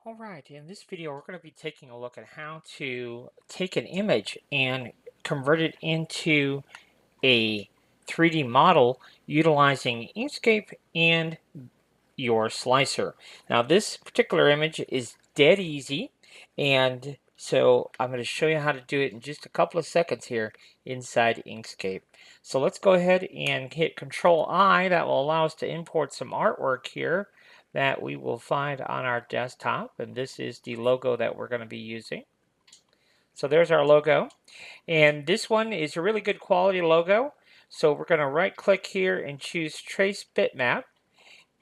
Alright, in this video we're going to be taking a look at how to take an image and convert it into a 3D model utilizing Inkscape and your slicer. Now this particular image is dead easy, and so I'm going to show you how to do it in just a couple of seconds here inside Inkscape. So let's go ahead and hit Control I. That will allow us to import some artwork here that we will find on our desktop, and this is the logo that we're going to be using. So there's our logo, and this one is a really good quality logo. So we're going to right click here and choose Trace Bitmap,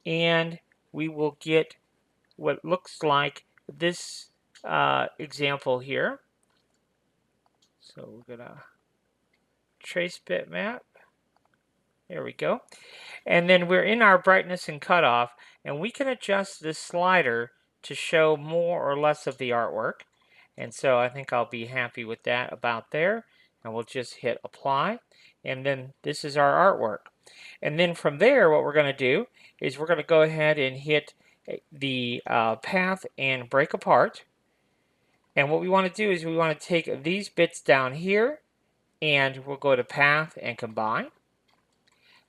and we will get what looks like this example here. So we're going to trace bitmap. There we go. And then we're in our brightness and cutoff, and we can adjust this slider to show more or less of the artwork. And so I think I'll be happy with that about there. And we'll just hit apply. And then this is our artwork. And then from there, what we're going to do is we're going to go ahead and hit the path and break apart. And what we want to do is we want to take these bits down here, and we'll go to path and combine.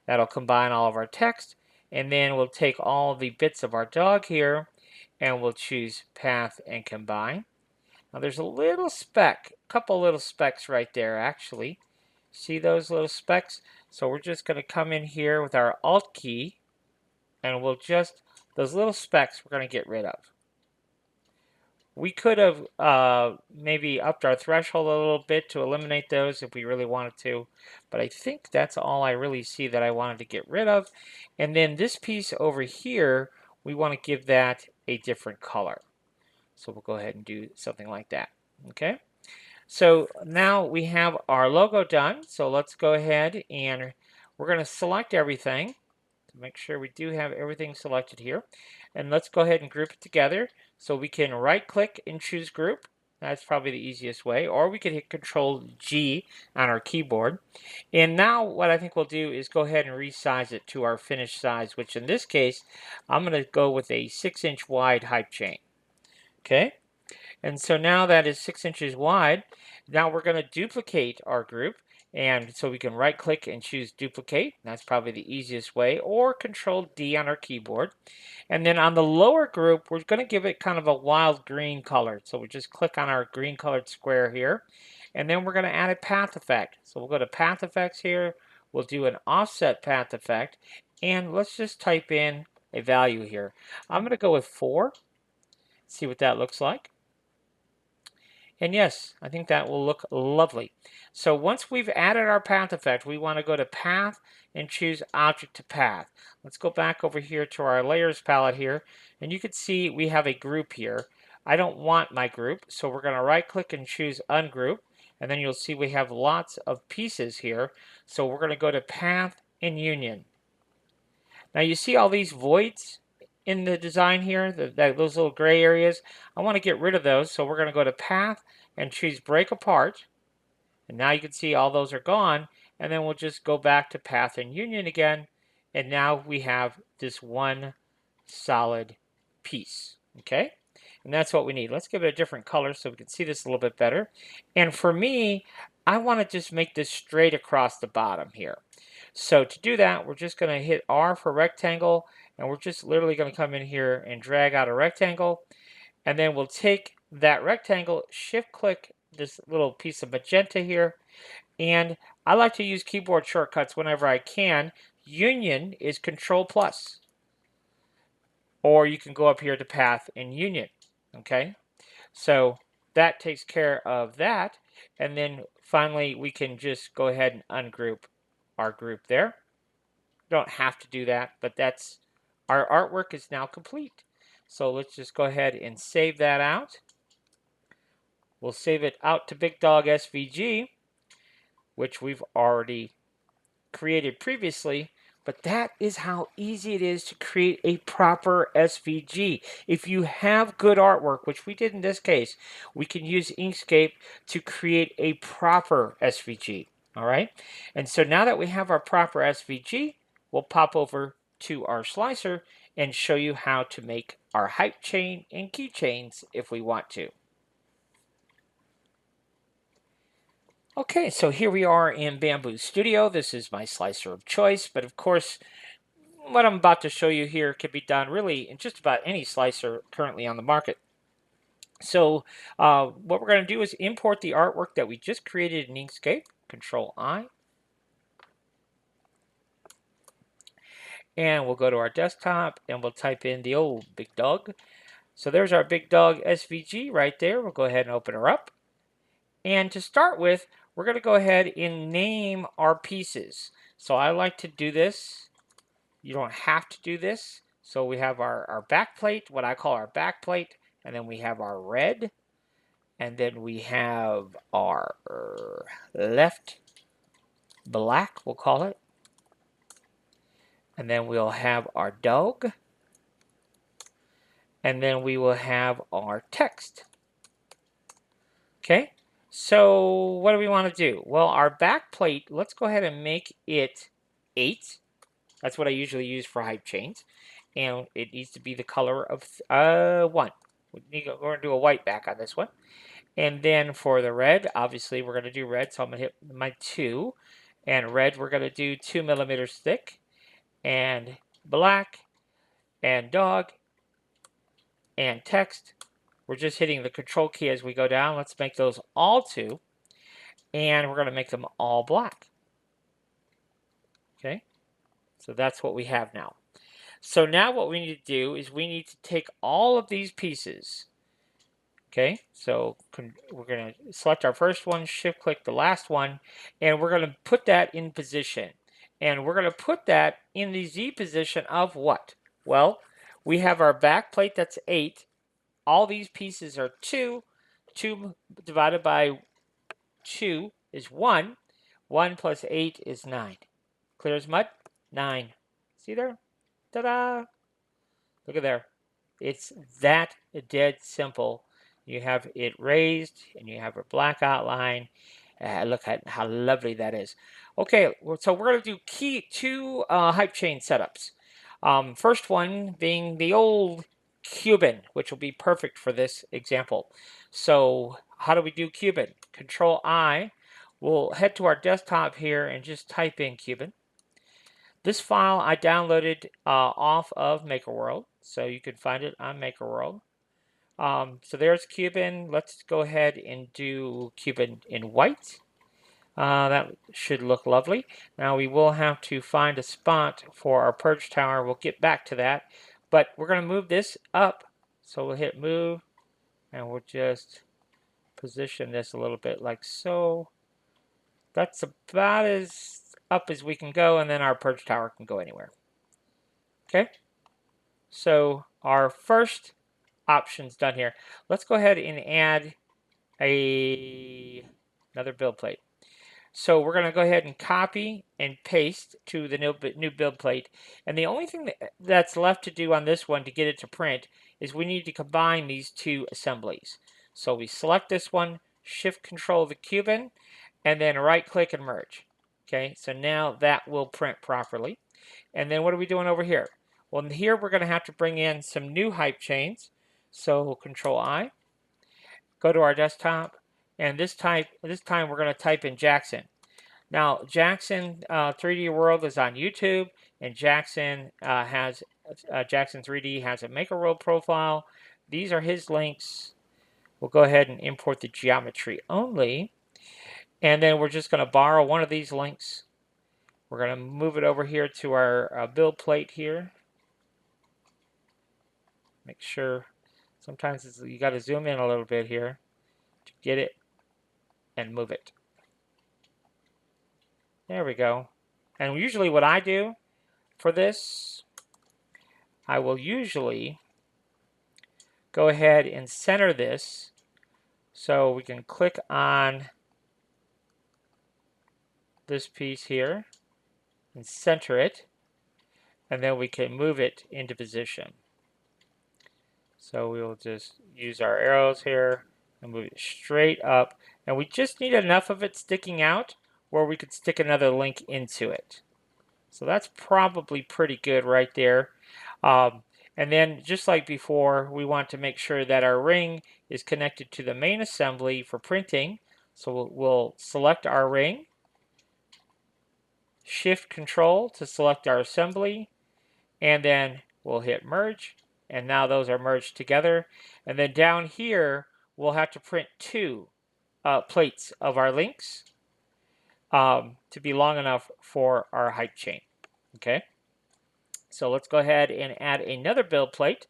That'll combine all of our text, and then we'll take all the bits of our dog here and we'll choose path and combine. Now there's a little speck, a couple little specks right there actually. See those little specks? So we're just going to come in here with our Alt key, and we'll just, those little specks we're going to get rid of. We could have maybe upped our threshold a little bit to eliminate those if we really wanted to, but I think that's all I really see that I wanted to get rid of. And then this piece over here, we want to give that a different color. So we'll go ahead and do something like that. Okay. So now we have our logo done. So let's go ahead and we're going to select everything to make sure we do have everything selected here. And let's go ahead and group it together. So we can right click and choose group. That's probably the easiest way. Or we can hit Control G on our keyboard. And now what I think we'll do is go ahead and resize it to our finished size, which in this case, I'm going to go with a 6-inch wide hype chain. Okay. And so now that is 6 inches wide. Now we're going to duplicate our group. And so we can right click and choose duplicate. That's probably the easiest way, or Control D on our keyboard. And then on the lower group, we're going to give it kind of a wild green color. So we just click on our green colored square here. And then we're going to add a path effect. So we'll go to path effects here. We'll do an offset path effect. And let's just type in a value here. I'm going to go with 4. See what that looks like. And yes, I think that will look lovely. So once we've added our path effect, we want to go to path and choose object to path. Let's go back over here to our layers palette here, and you can see we have a group here. I don't want my group, so we're going to right click and choose ungroup, and then you'll see we have lots of pieces here. So we're going to go to path and union. Now you see all these voids in the design here, those little gray areas. I want to get rid of those, so we're going to go to path and choose break apart. And now you can see all those are gone, and then we'll just go back to path and union again, and now we have this one solid piece. Okay, and that's what we need. Let's give it a different color so we can see this a little bit better. And for me, I want to just make this straight across the bottom here. So to do that, we're just going to hit R for rectangle, and we're just literally going to come in here and drag out a rectangle, and then we'll take that rectangle, shift click this little piece of magenta here, and I like to use keyboard shortcuts whenever I can. Union is Control plus, or you can go up here to path and union. Okay, so that takes care of that, and then finally we can just go ahead and ungroup our group there. Don't have to do that, but that's our artwork is now complete. So let's just go ahead and save that out. We'll save it out to Big Dog SVG, which we've already created previously, but that is how easy it is to create a proper SVG. If you have good artwork, which we did in this case, we can use Inkscape to create a proper SVG. All right, and so now that we have our proper SVG, we'll pop over to our slicer and show you how to make our hype chain and keychains if we want to. Okay, so here we are in Bambu Studio. This is my slicer of choice, but of course, what I'm about to show you here can be done really in just about any slicer currently on the market. So what we're going to do is import the artwork that we just created in Inkscape, Control I, and we'll go to our desktop and we'll type in the old big dog. So there's our big dog SVG right there. We'll go ahead and open her up. And to start with, we're going to go ahead and name our pieces. So I like to do this. You don't have to do this. So we have our back plate, what I call our back plate, and then we have our red, and then we have our left black, we'll call it, and then we'll have our dog, and then we will have our text. Okay, so what do we want to do? Well, our back plate, let's go ahead and make it 8. That's what I usually use for hype chains. And it needs to be the color of 1. We're going to do a white back on this one. And then for the red, obviously we're going to do red, so I'm going to hit my 2. And red, we're going to do 2 millimeters thick. And black, and dog, and text. We're just hitting the control key as we go down. Let's make those all 2. And we're going to make them all black. Okay, so that's what we have now. So now what we need to do is we need to take all of these pieces. Okay, so we're going to select our first one, shift click the last one, and we're going to put that in position. And we're going to put that in the Z position of what? Well, we have our back plate that's 8. All these pieces are 2. 2 divided by 2 is 1. 1 plus 8 is 9. Clear as mud? 9. See there? Ta-da! Look at there. It's that dead simple. You have it raised, and you have a black outline. Look at how lovely that is. Okay, so we're going to do two hype chain setups. First one being the old Cuban, which will be perfect for this example. So how do we do Cuban? Control I. We'll head to our desktop here and just type in Cuban. This file I downloaded off of MakerWorld, so you can find it on MakerWorld. So there's Cuban. Let's go ahead and do Cuban in white. That should look lovely. Now we will have to find a spot for our perch tower. We'll get back to that. But we're going to move this up. So we'll hit move, and we'll just position this a little bit like so. That's about as up as we can go, and then our perch tower can go anywhere. Okay, so our first option's done here. Let's go ahead and add another build plate. So we're going to go ahead and copy and paste to the new build plate. And the only thing that's left to do on this one to get it to print is we need to combine these two assemblies. So we select this one, shift control the Cuban, and then right click and merge. Okay, so now that will print properly. And then what are we doing over here? Well, here we're going to have to bring in some new hype chains. So control I, go to our desktop, and this time we're going to type in Jackson. Now Jackson 3D World is on YouTube, and Jackson Jackson 3D has a MakerWorld profile. These are his links. We'll go ahead and import the geometry only, and then we're just going to borrow one of these links. We're going to move it over here to our build plate here. Make sure. Sometimes you got to zoom in a little bit here to get it and move it. There we go. And usually what I do for this, I will usually go ahead and center this so we can click on this piece here and center it, and then we can move it into position. So we will just use our arrows here and move it straight up, and we just need enough of it sticking out where we could stick another link into it. So that's probably pretty good right there. And And then just like before, we want to make sure that our ring is connected to the main assembly for printing. So we'll select our ring, Shift Control to select our assembly, and then we'll hit merge. And now those are merged together. And then down here, we'll have to print 2 plates of our links to be long enough for our hype chain. Okay, so let's go ahead and add another build plate.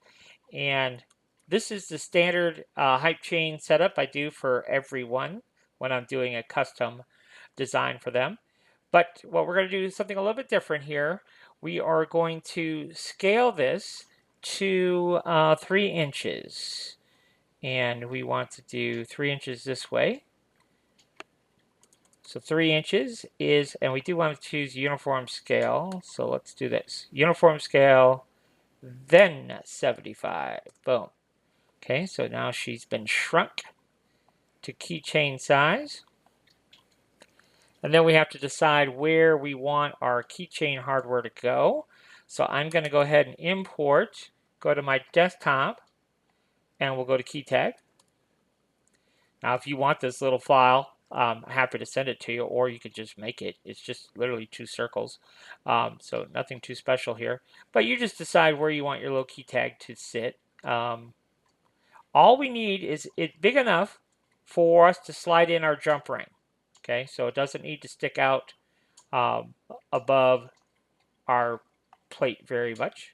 And this is the standard hype chain setup I do for everyone when I'm doing a custom design for them. But what we're going to do is something a little bit different here. We are going to scale this to 3 inches. And we want to do 3 inches this way. So 3 inches is, and we do want to choose uniform scale. So let's do this. Uniform scale, then 75. Boom. Okay, so now she's been shrunk to keychain size. And then we have to decide where we want our keychain hardware to go. So I'm going to go ahead and import, go to my desktop, and we'll go to key tag. Now, if you want this little file, I'm happy to send it to you, or you could just make it. It's just literally 2 circles, so nothing too special here. But you just decide where you want your little key tag to sit. All we need is it big enough for us to slide in our jump ring. Okay, so it doesn't need to stick out above our plate very much.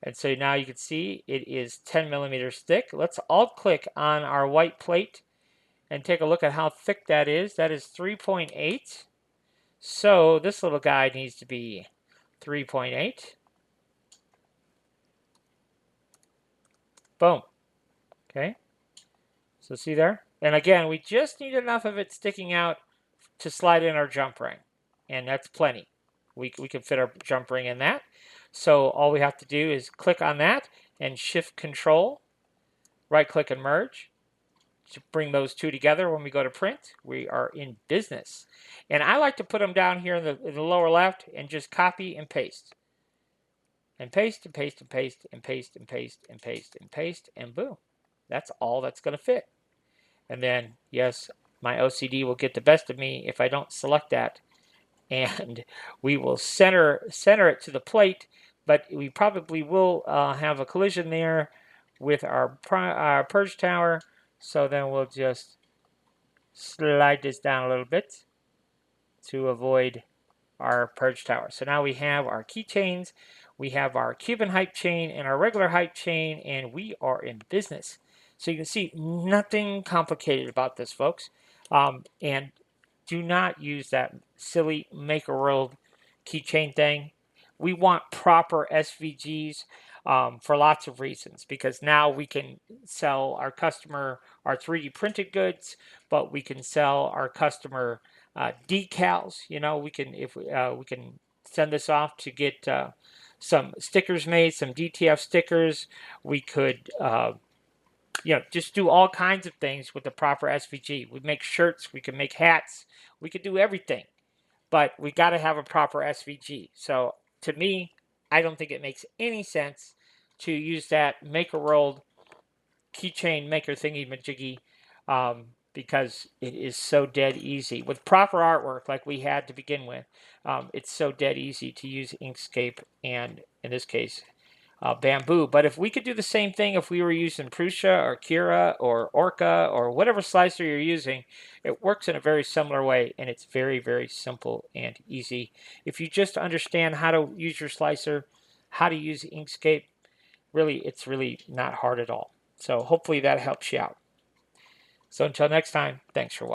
And so now you can see it is 10 millimeters thick. Let's alt click on our white plate and take a look at how thick that is. That is 3.8. So this little guy needs to be 3.8. Boom. Okay. So see there? And again, we just need enough of it sticking out to slide in our jump ring. And that's plenty. We can fit our jump ring in that. So all we have to do is click on that and Shift Control, right click and merge to bring those 2 together. When we go to print, we are in business. And I like to put them down here in the lower left and just copy and paste. And paste and paste and paste and paste and paste and paste and paste and boom. That's all that's going to fit. And then, yes, my OCD will get the best of me if I don't select that. And we will center it to the plate, but we probably will have a collision there with our purge tower. So then we'll just slide this down a little bit to avoid our purge tower. So now we have our keychains, we have our Cuban hype chain and our regular hype chain, and we are in business. So you can see nothing complicated about this, folks. And do not use that silly make-a-world keychain thing. We want proper SVGs for lots of reasons, because now we can sell our customer our 3D printed goods, but we can sell our customer decals. You know, we can we can send this off to get some stickers made, some DTF stickers. We could just do all kinds of things with the proper SVG. We make shirts, we can make hats, we could do everything, but we got to have a proper SVG. So to me, I don't think it makes any sense to use that make-a-world keychain maker thingy-majiggy because it is so dead easy. With proper artwork like we had to begin with, it's so dead easy to use InkScape and, in this case, Bambu. But if we could do the same thing if we were using Prusa or Kira or Orca or whatever slicer you're using, it works in a very similar way, and it's very, very simple and easy. If you just understand how to use your slicer, how to use InkScape, really, it's really not hard at all. So hopefully that helps you out. So until next time, thanks for watching.